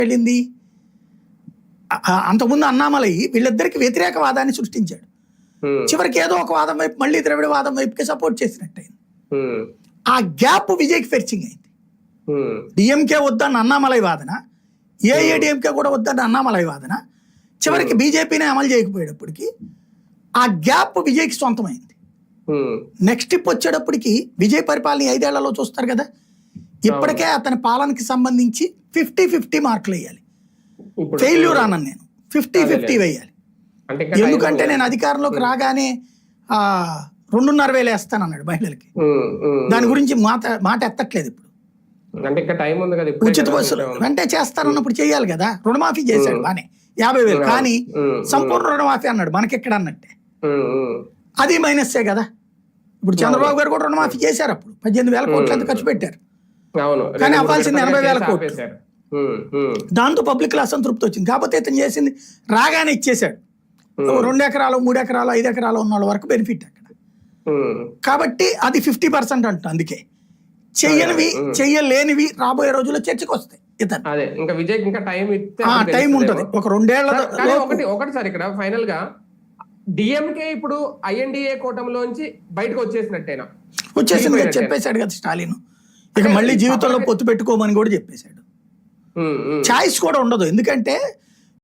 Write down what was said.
వెళ్ళింది. అంతకుముందు అన్నామలై వీళ్ళిద్దరికి వ్యతిరేక వాదాన్ని సృష్టించాడు. చివరికి ఏదో ఒక వాదం వైపు మళ్ళీ ద్రవిడ వాదం వైపుకి సపోర్ట్ చేసినట్టు అయింది. ఆ గ్యాప్ విజయ్కి ఫెర్చింగ్ అయింది. డిఎంకే వద్దన్న అన్నామలై వాదన, ఏఐఏడిఎంకే కూడా వద్దన్న అన్నామలై వాదన, చివరికి బీజేపీనే అమలు చేయకపోయేటప్పటికి ఆ గ్యాప్ విజయ్కి సొంతమైంది. నెక్స్ట్ స్టెప్ వచ్చేటప్పటికి విజయ్ పరిపాలన 5 ఏళ్లలో చూస్తారు కదా, ఇప్పటికే అతని పాలనకి సంబంధించి 50-50 మార్కులు వేయాలి. ఫెయిల్యూర్ అన్నాను నేను, 50-50 వేయాలి. ఎందుకంటే నేను అధికారంలోకి రాగానే 2,500 వేస్తానన్నాడు మహిళలకి. దాని గురించి మాట ఎత్తట్లేదు ఇప్పుడు. ఉచిత బస్సులు అంటే చేస్తారన్నప్పుడు చెయ్యాలి కదా. రుణమాఫీ చేశాడు బానే 50,000, కానీ సంపూర్ణ రుణమాఫీ అన్నాడు మనకెక్కడ అన్నట్టే. అది మైనస్సే కదా. ఇప్పుడు చంద్రబాబు గారు కూడా రుణమాఫీ చేశారు, అప్పుడు 18,000 కోట్లు ఎంత ఖర్చు పెట్టారు, కానీ అవ్వాల్సింది 80,000 కోట్లు. దాంతో పబ్లిక్ లో అసంతృప్తి వచ్చింది. కాకపోతే ఇతను చేసింది రాగానే ఇచ్చేశాడు. 2 ఎకరాలు 3 ఎకరాలు 5 ఎకరాలు ఉన్న వాళ్ళ వరకు బెనిఫిట్ అక్కడ. కాబట్టి అది 50% అంట. అందుకే చెయ్యనివి చెయ్యలేనివి రాబోయే రోజుల్లో చర్చకు వస్తాయి. ఇంకా విజయ్ ఇంకా టైం ఉంటది, ఒక 2 ఏళ్ల. ఒకటి సార్ ఇక్కడ ఫైనల్ గా డిఎంకే ఇప్పుడు ఐఎన్డిఏ కూటమిలోంచి బయటకు వచ్చేసినట్టేనా? వచ్చేసింది కదా, చెప్పేశాడు కదా స్టాలిన్. ఇక మళ్ళీ జీవితంలో పొత్తు పెట్టుకోమని కూడా చెప్పేశాడు. ఛాయిస్ కూడా ఉండదు. ఎందుకంటే